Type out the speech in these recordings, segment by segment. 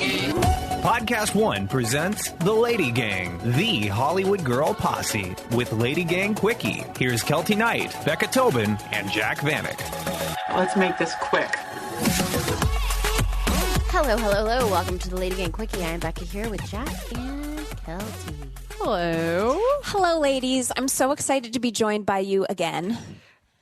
Podcast One presents The Lady Gang, the Hollywood Girl Posse, with LadyGang Quickie. Here's Keltie Knight, Becca Tobin, and Jack Vanek. Let's make this quick. Hello. Welcome to the LadyGang Quickie. I'm Becca here with Jack and Keltie. Hello. Hello, ladies. I'm so excited to be joined by you again.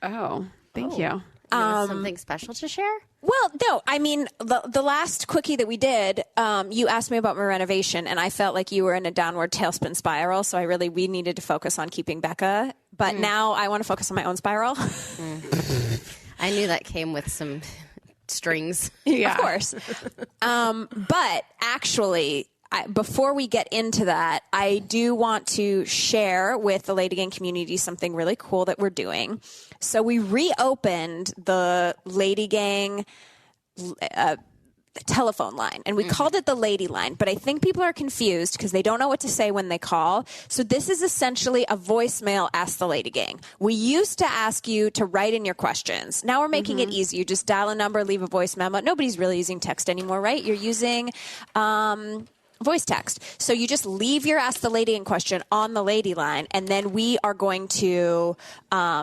Oh, thank you. Something special to share? Well, no, I mean, the last Quickie that we did, you asked me about my renovation, and I felt like you were in a downward tailspin spiral, so we needed to focus on keeping Becca. But now I want to focus on my own spiral. I knew that came with some strings. Yeah. Of course. But actually, before we get into that, I do want to share with the LadyGang community something really cool that we're doing. So we reopened the LadyGang telephone line, and we called it the Lady Line, but I think people are confused because they don't know what to say when they call. So this is essentially a voicemail Ask the LadyGang. We used to ask you to write in your questions. Now we're making it easy. You just dial a number, leave a voice memo. Nobody's really using text anymore, right? You're using voice text. So you just leave your Ask the LadyGang question on the Lady Line, and then we are going to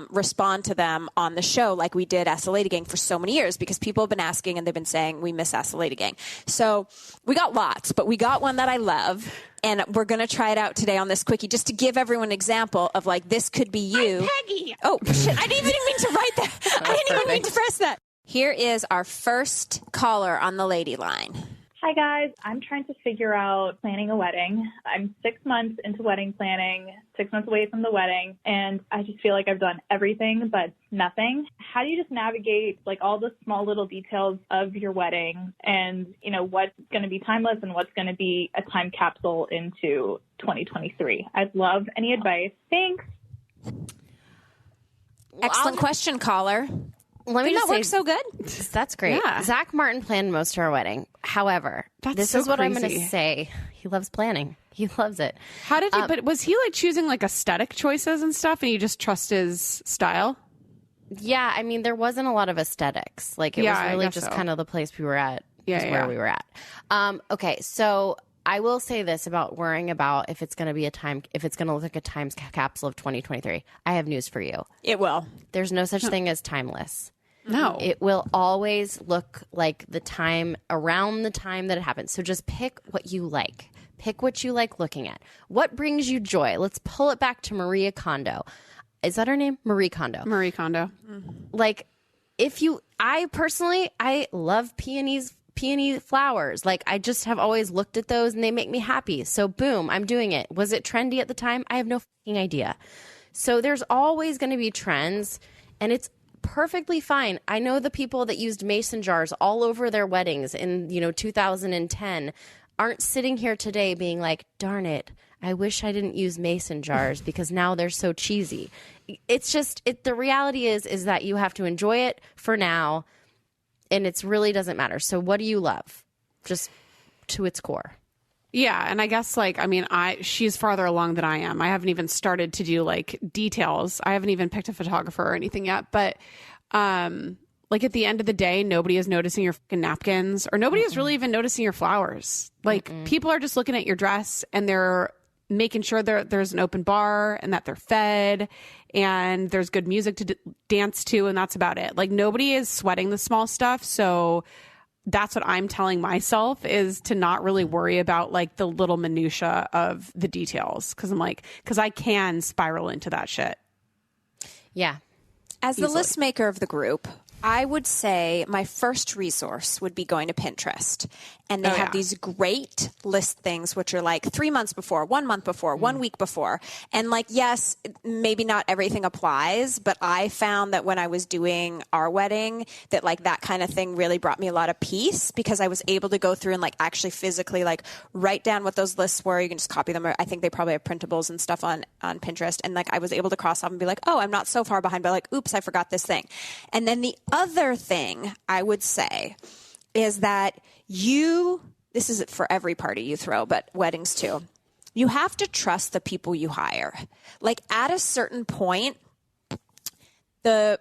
respond to them on the show like we did Ask the LadyGang for so many years, because people have been asking and they've been saying we miss Ask the LadyGang. So we got lots, but we got one that I love, and we're going to try it out today on this Quickie just to give everyone an example of like, this could be you. I'm Peggy. Oh, shit. I didn't even mean to write that. I didn't even mean to press that. Here is our first caller on the Lady Line. Hi, guys. I'm trying to figure out planning a wedding. I'm 6 months into wedding planning, 6 months away from the wedding, and I just feel like I've done everything but nothing. How do you just navigate like all the small little details of your wedding and, you know, what's going to be timeless and what's going to be a time capsule into 2023? I'd love any advice. Thanks. Excellent question, caller. Let me Didn't just that say, work so good? That's great. Yeah. Zach Martin planned most of our wedding. However, this so is what I'm going to crazy. say. He loves planning. He loves it. How did he, but was he like choosing like aesthetic choices and stuff, and you just trust his style? Yeah, I mean, there wasn't a lot of aesthetics. Like, it Yeah, was I really guess just so. kind of the place we were at. Yeah, Where we were at. Okay, so I will say this about worrying about if it's going to be if it's going to look like a time capsule of 2023. I have news for you. It will. There's no such thing as timeless. No. It will always look like the time around the time that it happened. So just pick what you like. Pick what you like looking at. What brings you joy? Let's pull it back to Maria Kondo. Is that her name? Marie Kondo. Marie Kondo. Like, I love peony flowers. Like, I just have always looked at those and they make me happy. So boom, I'm doing it. Was it trendy at the time? I have no fucking idea. So there's always going to be trends, and it's perfectly fine. I know the people that used mason jars all over their weddings in, 2010 aren't sitting here today being like, darn it, I wish I didn't use mason jars because now they're so cheesy. It's just, the reality is that you have to enjoy it for now, and it really doesn't matter. So what do you love? Just to its core. Yeah, and I guess she's farther along than I am. I haven't even started to do like details. I haven't even picked a photographer or anything yet. But like at the end of the day, nobody is noticing your fucking napkins, or nobody is really even noticing your flowers. Like people are just looking at your dress and they're making sure there's an open bar and that they're fed and there's good music to dance to, and that's about it. Like nobody is sweating the small stuff. So that's what I'm telling myself, is to not really worry about like the little minutia of the details. Cause I can spiral into that shit. Yeah. As the list maker of the group, I would say my first resource would be going to Pinterest. And they have these great list things, which are like 3 months before, 1 month before, 1 week before. And like, yes, maybe not everything applies, but I found that when I was doing our wedding, that like that kind of thing really brought me a lot of peace, because I was able to go through and like actually physically like write down what those lists were. You can just copy them. Or I think they probably have printables and stuff on Pinterest. And like, I was able to cross off and be like, oh, I'm not so far behind, but like, oops, I forgot this thing. And then the other thing I would say is that this is for every party you throw, but weddings too, you have to trust the people you hire. Like at a certain point, the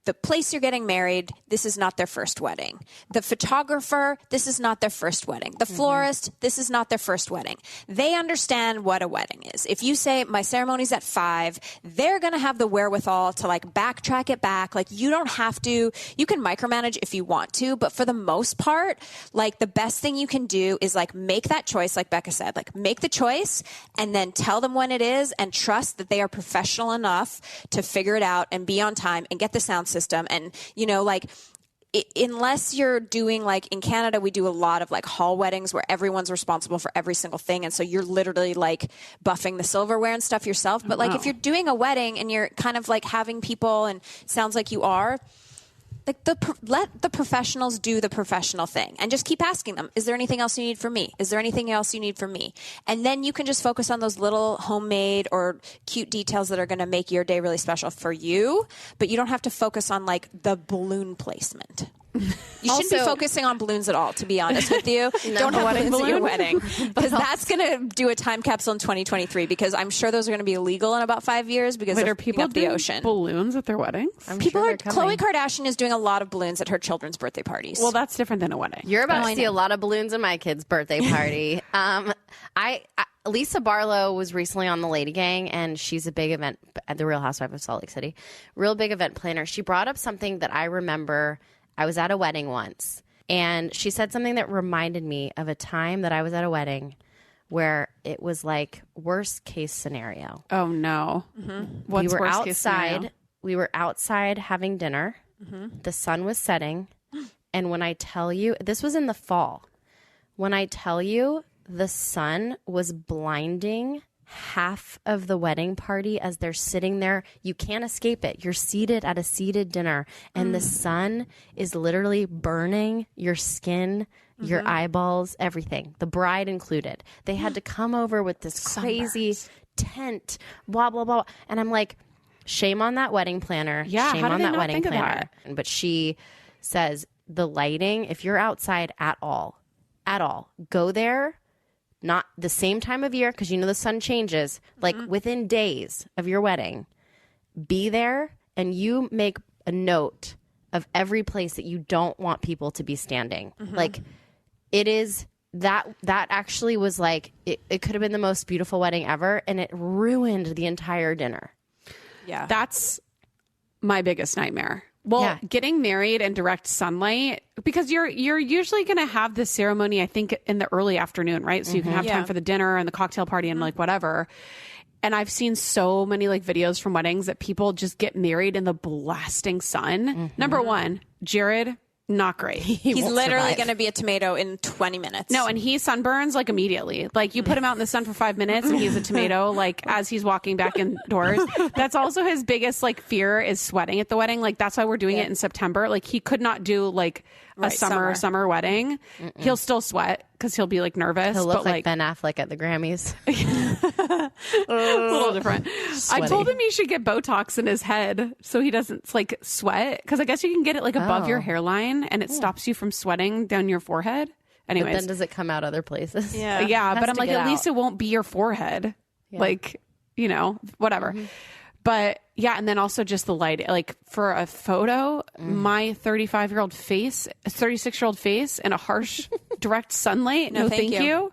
The place you're getting married, this is not their first wedding. The photographer, this is not their first wedding. The florist, this is not their first wedding. They understand what a wedding is. If you say my ceremony's at 5, they're going to have the wherewithal to like backtrack it back. Like you don't have to, you can micromanage if you want to, but for the most part, like the best thing you can do is like make that choice. Like Becca said, like make the choice and then tell them when it is and trust that they are professional enough to figure it out and be on time and get the sound system. And, you know, like, unless you're doing like in Canada, we do a lot of like hall weddings where everyone's responsible for every single thing. And so you're literally like buffing the silverware and stuff yourself. But like if you're doing a wedding and you're kind of like having people and it sounds like you are, like let the professionals do the professional thing and just keep asking them, is there anything else you need from me? Is there anything else you need from me? And then you can just focus on those little homemade or cute details that are going to make your day really special for you. But you don't have to focus on like the balloon placement. You shouldn't be focusing on balloons at all, to be honest with you. Don't have balloons at your wedding because that's going to do a time capsule in 2023 because I'm sure those are going to be illegal in about 5 years because are people up the ocean. Balloons at their weddings? Khloe Kardashian is doing a lot of balloons at her children's birthday parties. Well, that's different than a wedding. You're about to see a lot of balloons at my kid's birthday party. Lisa Barlow was recently on the LadyGang, and she's a big event at the Real Housewife of Salt Lake City. Real big event planner. She brought up something that I remember. I was at a wedding once, and she said something that reminded me of a time that I was at a wedding where it was like worst case scenario. Oh, no. Mm-hmm. What's we were worst outside. Case scenario? We were outside having dinner. Mm-hmm. The sun was setting. And when I tell you, this was in the fall. When I tell you the sun was blinding half of the wedding party as they're sitting there. You can't escape it. You're seated at a seated dinner and the sun is literally burning your skin, your eyeballs, everything. The bride included. They had to come over with this crazy tent, blah, blah, blah. And I'm like, shame on that wedding planner. Yeah, shame on that wedding planner. But she says the lighting, if you're outside at all, go there. Not the same time of year, because you know the sun changes, like within days of your wedding. Be there and you make a note of every place that you don't want people to be standing. Like it is that actually was like, it could have been the most beautiful wedding ever, and it ruined the entire dinner. Yeah. That's my biggest nightmare. Well, getting married in direct sunlight, because you're usually going to have the ceremony, I think, in the early afternoon, right? So you can have time for the dinner and the cocktail party and like whatever. And I've seen so many like videos from weddings that people just get married in the blasting sun. Number one, Jared, not great. He's literally going to be a tomato in 20 minutes. No, and he sunburns like immediately. Like you put him out in the sun for 5 minutes and he's a tomato like as he's walking back indoors. That's also his biggest like fear is sweating at the wedding. Like that's why we're doing it in September. Like he could not do like a summer wedding. He'll still sweat because he'll be like nervous. He'll look like Ben Affleck at the Grammys. A little different. Sweaty. I told him he should get Botox in his head so he doesn't like sweat, because I guess you can get it like above your hairline and it stops you from sweating down your forehead. Anyways, but then does it come out other places? Yeah, but I'm like, at least it won't be your forehead. Like, you know, whatever. But yeah, and then also just the light. Like for a photo, my 35-year-old face, 36-year-old face in a harsh direct sunlight. No, thank you.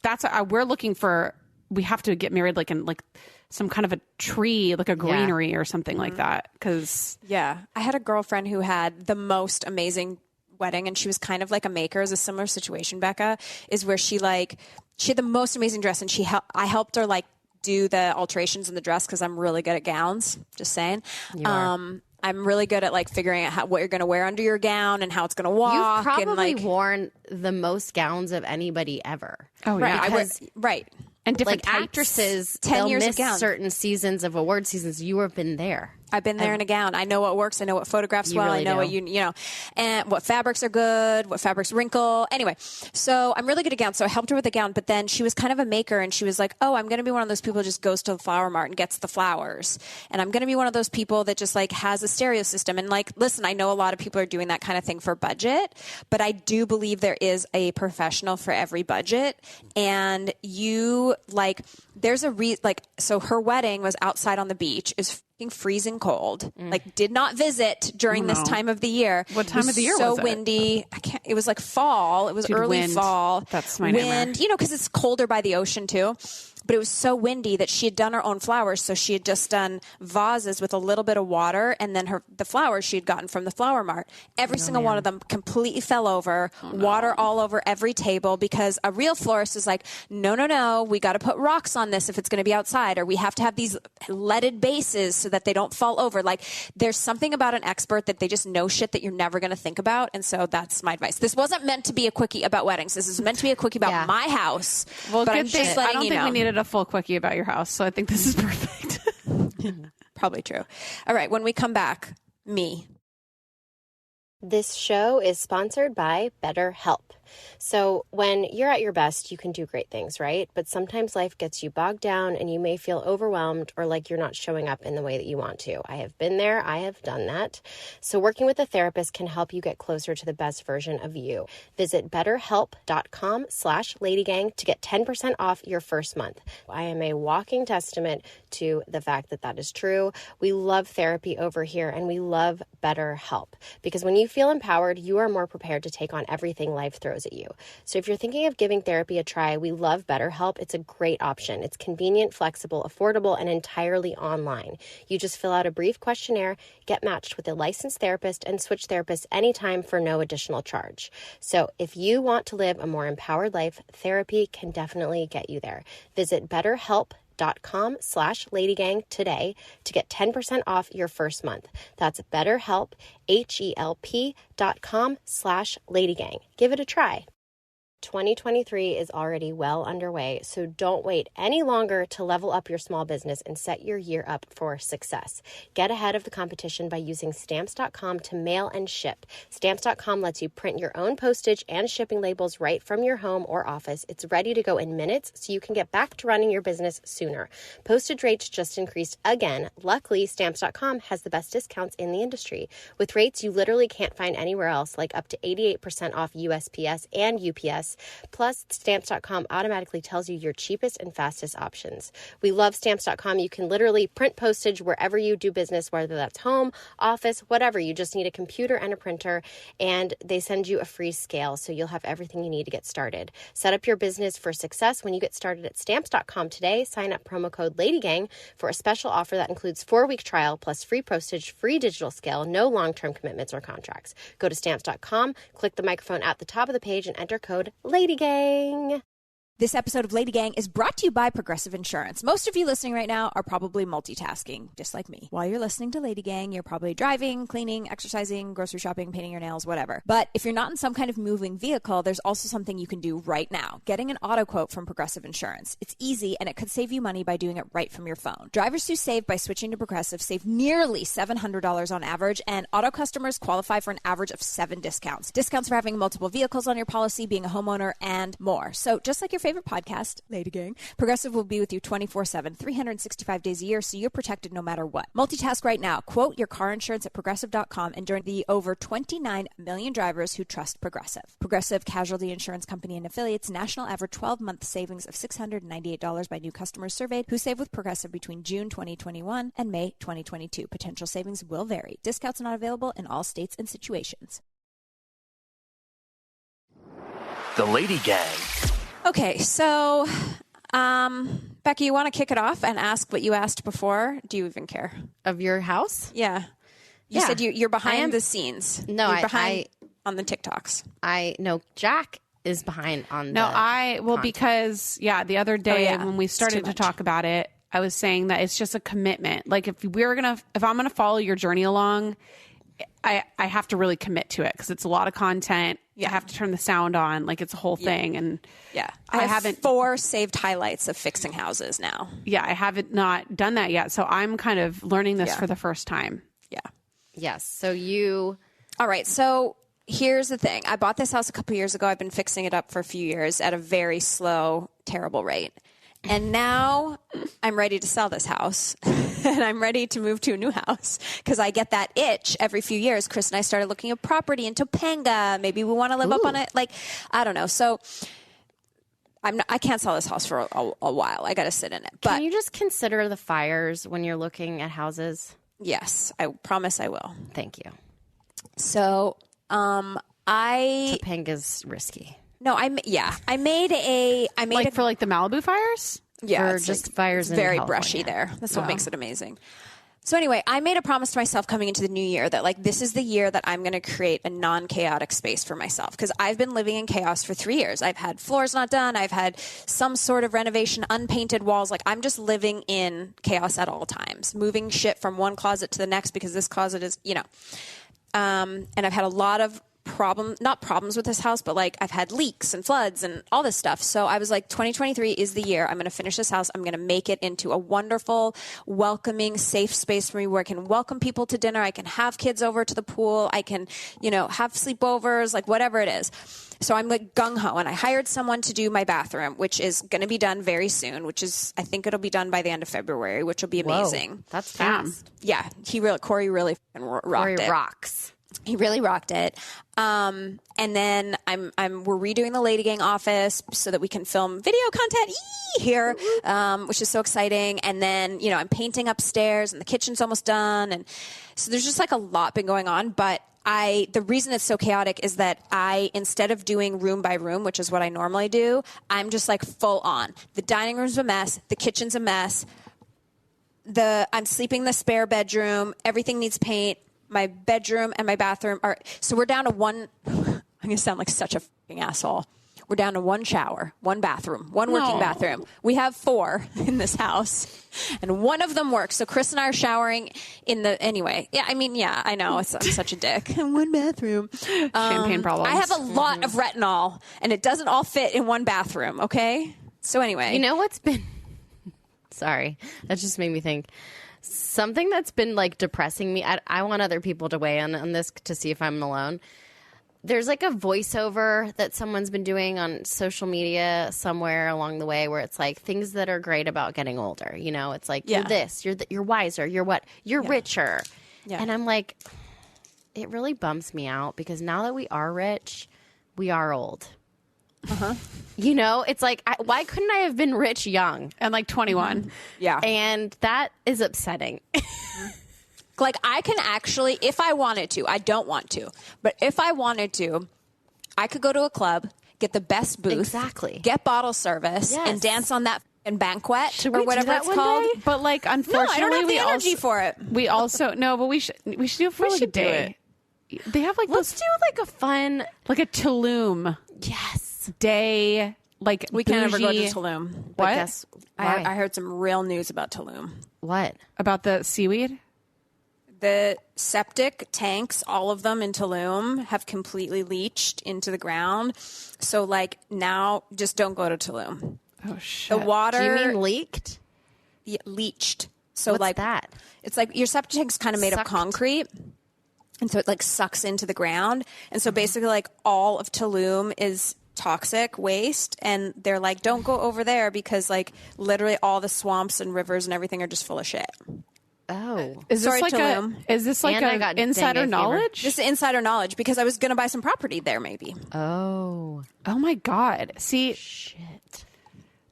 That's we're looking for. We have to get married like in like some kind of a tree, like a greenery or something like that. Because I had a girlfriend who had the most amazing wedding, and she was kind of like a maker. It was a similar situation, Becca, is where she had the most amazing dress, and I helped her like do the alterations in the dress because I'm really good at gowns. Just saying. I'm really good at like figuring out what you're going to wear under your gown and how it's going to walk. You've probably and, like, worn the most gowns of anybody ever. Oh, yeah. Right. And different like types. Actresses, 10 they'll years of miss gown. certain seasons of award seasons. You have been there. I've been there in a gown. I know what works. I know what photographs well. Really I know what you know, and what fabrics are good, what fabrics wrinkle. Anyway, so I'm really good at gowns. So I helped her with the gown, but then she was kind of a maker, and she was like, "Oh, I'm going to be one of those people who just goes to the flower mart and gets the flowers, and I'm going to be one of those people that just like has a stereo system." And like, listen, I know a lot of people are doing that kind of thing for budget, but I do believe there is a professional for every budget, and you like. There's a so her wedding was outside on the beach. Is freezing cold. Like, did not visit during this time of the year. What time of the year was it? So windy. It was like fall. It was early wind. fall. That's my nightmare. Wind, because it's colder by the ocean too. But it was so windy that she had done her own flowers. So she had just done vases with a little bit of water, and then the flowers she had gotten from the flower mart. Every single one of them completely fell over, water all over every table, because a real florist was like, no, we got to put rocks on this if it's going to be outside, or we have to have these leaded bases so that they don't fall over. Like, there's something about an expert that they just know shit that you're never going to think about. And so that's my advice. This wasn't meant to be a quickie about weddings. This is meant to be a quickie about my house. Well, but I'm just letting I don't you think know. we needed a full quickie about your house, so I think this is perfect. Probably true. All right, when we come back, me. This show is sponsored by BetterHelp. So when you're at your best, you can do great things, right? But sometimes life gets you bogged down and you may feel overwhelmed or like you're not showing up in the way that you want to. I have been there. I have done that. So working with a therapist can help you get closer to the best version of you. Visit betterhelp.com/LadyGang to get 10% off your first month. I am a walking testament to the fact that that is true. We love therapy over here, and we love BetterHelp, because when you feel empowered, you are more prepared to take on everything life throws at you. So if you're thinking of giving therapy a try, we love BetterHelp. It's a great option. It's convenient, flexible, affordable, and entirely online. You just fill out a brief questionnaire, get matched with a licensed therapist, and switch therapists anytime for no additional charge. So if you want to live a more empowered life, therapy can definitely get you there. Visit betterhelp.com/LadyGang today to get 10% off your first month. That's BetterHelp, HELP.com/LadyGang. Give it a try. 2023 is already well underway, so don't wait any longer to level up your small business and set your year up for success. Get ahead of the competition by using Stamps.com to mail and ship. Stamps.com lets you print your own postage and shipping labels right from your home or office. It's ready to go in minutes, so you can get back to running your business sooner. Postage rates just increased again. Luckily, Stamps.com has the best discounts in the industry, with rates you literally can't find anywhere else, like up to 88% off USPS and UPS. Plus, Stamps.com automatically tells you your cheapest and fastest options. We love Stamps.com. You can literally print postage wherever you do business, whether that's home, office, whatever. You just need a computer and a printer, and they send you a free scale, so you'll have everything you need to get started. Set up your business for success when you get started at Stamps.com today. Sign up promo code LadyGang for a special offer that includes 4-week trial plus free postage, free digital scale, no long-term commitments or contracts. Go to Stamps.com, click the microphone at the top of the page, and enter code LadyGang. This episode of Lady Gang is brought to you by Progressive Insurance. Most of you listening right now are probably multitasking, just like me. While you're listening to Lady Gang, you're probably driving, cleaning, exercising, grocery shopping, painting your nails, whatever. But if you're not in some kind of moving vehicle, there's also something you can do right now. Getting an auto quote from Progressive Insurance. It's easy, and it could save you money by doing it right from your phone. Drivers who save by switching to Progressive save nearly $700 on average, and auto customers qualify for an average of 7 discounts. Discounts for having multiple vehicles on your policy, being a homeowner, and more. So just like your favorite podcast, Lady Gang, Progressive will be with you 24/7, 365 days a year, so you're protected no matter what. Multitask right now. Quote your car insurance at Progressive.com and join the over 29 million drivers who trust Progressive. Progressive Casualty Insurance Company and Affiliates. National average 12-month savings of $698 by new customers surveyed who save with Progressive between June 2021 and May 2022. Potential savings will vary. Discounts not available in all states and situations. The Lady Gang. Okay, so, Becky, you want to kick it off and ask what you asked before? Do you even care? Of your house? Yeah. You said you're behind the scenes. No, you're behind on the TikToks. No, Jack is behind on because the other day when we started to talk about it, I was saying that it's just a commitment. Like if I'm going to follow your journey along, I have to really commit to it because it's a lot of content. Yeah. I have to turn the sound on. Like it's a whole thing. And I haven't 4 saved highlights of fixing houses now. Yeah. I haven't not done that yet. So I'm kind of learning this for the first time. Yeah. Yes. So all right. So here's the thing. I bought this house a couple years ago. I've been fixing it up for a few years at a very slow, terrible rate. And now I'm ready to sell this house and I'm ready to move to a new house because I get that itch every few years. Chris and I started looking at property in Topanga. Maybe we want to live up on it. Like, I don't know. So I can't sell this house for a while. I got to sit in it. But can you just consider the fires when you're looking at houses? Yes, I promise I will. Thank you. So, Topanga's risky. No, I made like for like the Malibu fires? Yeah, or just fires in very California. brushy there. That's what makes it amazing. So anyway, I made a promise to myself coming into the new year that like this is the year that I'm going to create a non-chaotic space for myself because I've been living in chaos for 3 years. I've had floors not done. I've had some sort of renovation, unpainted walls. Like I'm just living in chaos at all times, moving shit from one closet to the next because this closet is, and I've had a lot of not problems with this house, but like I've had leaks and floods and all this stuff. So I was like, 2023 is the year. I'm going to finish this house. I'm going to make it into a wonderful, welcoming, safe space for me where I can welcome people to dinner. I can have kids over to the pool. I can, have sleepovers, like whatever it is. So I'm like gung-ho, and I hired someone to do my bathroom, which is going to be done very soon, I think it'll be done by the end of February, which will be amazing. Whoa, that's fast. Yeah. Corey really rocked it. Corey rocks. He really rocked it. And then we're redoing the LadyGang office so that we can film video content here, which is so exciting. And then, I'm painting upstairs and the kitchen's almost done. And so there's just like a lot been going on. But the reason it's so chaotic is that instead of doing room by room, which is what I normally do, I'm just like full on. The dining room's a mess. The kitchen's a mess. I'm sleeping in the spare bedroom. Everything needs paint. My bedroom and my bathroom so we're down to one. I'm going to sound like such a fucking asshole. We're down to one shower, one bathroom, one working bathroom. We have 4 in this house and one of them works. So Chris and I are showering anyway. Yeah. I mean, yeah, I know I'm such a dick. One bathroom. Champagne problems. I have a lot of retinol and it doesn't all fit in one bathroom. Okay. So anyway, you know what's been, sorry, that just made me think. Something that's been like depressing me. I want other people to weigh in on this to see if I'm alone. There's like a voiceover that someone's been doing on social media somewhere along the way where it's like things that are great about getting older. It's like you're this, you're wiser, you're what, you're richer. Yeah. And I'm like, it really bums me out because now that we are rich, we are old. Uh-huh. It's like, why couldn't I have been rich young? And like 21. Mm-hmm. Yeah. And that is upsetting. Like I can actually, if I wanted to, I don't want to, but if I wanted to, I could go to a club, get the best booth. Exactly. Get bottle service and dance on that banquet or whatever it's called. Day? But like, unfortunately, I don't have the energy for it. We also, no, but we should do it for like a day. They have like, let's do like a fun, like a Tulum. Yes. Day, like we can't ever go to Tulum. What? I heard some real news about Tulum. What? About the seaweed? The septic tanks, all of them in Tulum, have completely leached into the ground. So like now, just don't go to Tulum. Oh shit! The water. Do you mean leaked? Yeah, leached. So what's like that? It's like your septic tank's kind of made of concrete. And so it like sucks into the ground. And so basically like all of Tulum is toxic waste, and they're like, don't go over there because like literally all the swamps and rivers and everything are just full of shit. Oh, is this like a insider knowledge? This is insider knowledge because I was going to buy some property there maybe. Oh my God. See, shit.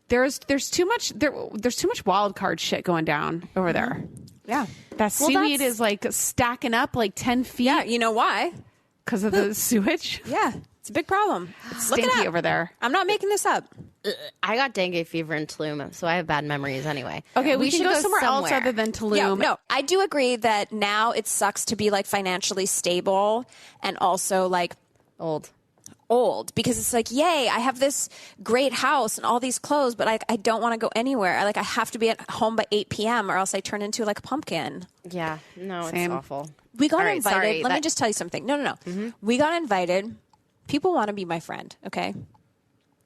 There's too much there's too much wild card shit going down over there. Yeah. That seaweed is like stacking up like 10 feet. Yeah, you know why? Because of the sewage? Yeah. It's a big problem. It's stinky over there. I'm not making this up. I got dengue fever in Tulum, so I have bad memories anyway. Okay, we should go somewhere else other than Tulum. Yeah, no, I do agree that now it sucks to be like financially stable and also like old because it's like, yay, I have this great house and all these clothes, but I don't want to go anywhere. I have to be at home by 8 p.m. or else I turn into like a pumpkin. Yeah, no, Same. It's awful. We got invited. Let me just tell you something. No. Mm-hmm. We got invited. People want to be my friend, okay?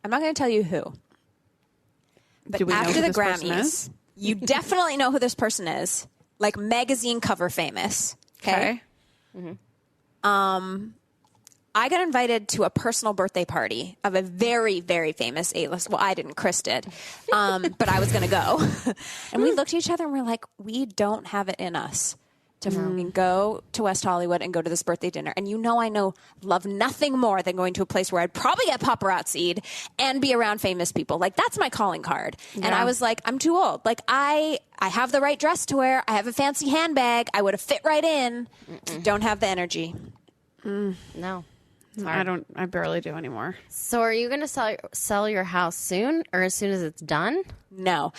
I'm not going to tell you who. But after the Grammys, you definitely know who this person is. Like magazine cover famous. Okay. Mm-hmm. I got invited to a personal birthday party of a very, very famous A-list. Well, I didn't. Chris did. But I was going to go. And we looked at each other and we're like, we don't have it in us to fucking go to West Hollywood and go to this birthday dinner. And I love nothing more than going to a place where I'd probably get paparazzi'd and be around famous people. Like, that's my calling card. Yeah. And I was like, I'm too old. Like, I have the right dress to wear. I have a fancy handbag. I would have fit right in. Don't have the energy. No. I barely do anymore. So are you going to sell your house soon or as soon as it's done? No.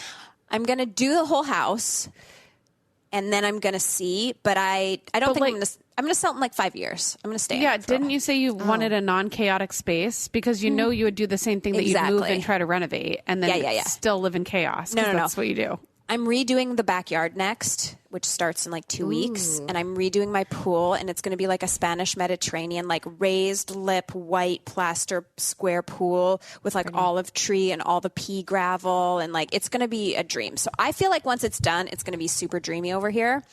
I'm going to do the whole house. And then I'm going to see, but I don't think I'm going to sell it in like 5 years. I'm going to stay. Yeah. Didn't you say you wanted a non-chaotic space? Because you know you would do the same thing that you'd move and try to renovate and then still live in chaos. No. That's what you do. I'm redoing the backyard next, which starts in like 2 weeks. And I'm redoing my pool, and it's going to be like a Spanish Mediterranean, like raised lip, white plaster square pool with like olive tree and all the pea gravel. And like, it's going to be a dream. So I feel like once it's done, it's going to be super dreamy over here.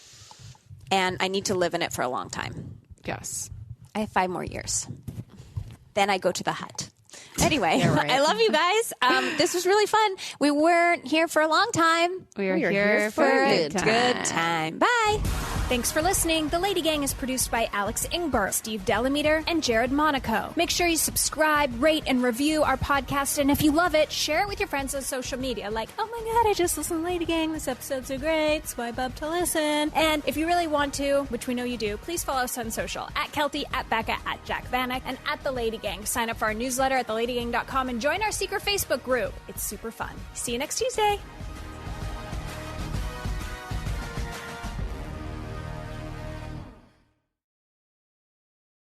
And I need to live in it for a long time. Yes. I have 5 more years. Then I go to the hut. Anyway, I love you guys. This was really fun. We weren't here for a long time. We are here for a good time. Bye. Thanks for listening. The Lady Gang is produced by Alex Ingber, Steve Delameter, and Jared Monaco. Make sure you subscribe, rate, and review our podcast. And if you love it, share it with your friends on social media. Like, oh my God, I just listened to Lady Gang. This episode's so great. Swipe up to listen. And if you really want to, which we know you do, please follow us on social. At Keltie, at Becca, at Jack Vanek, and at The Lady Gang. Sign up for our newsletter at theladygang.com and join our secret Facebook group. It's super fun. See you next Tuesday.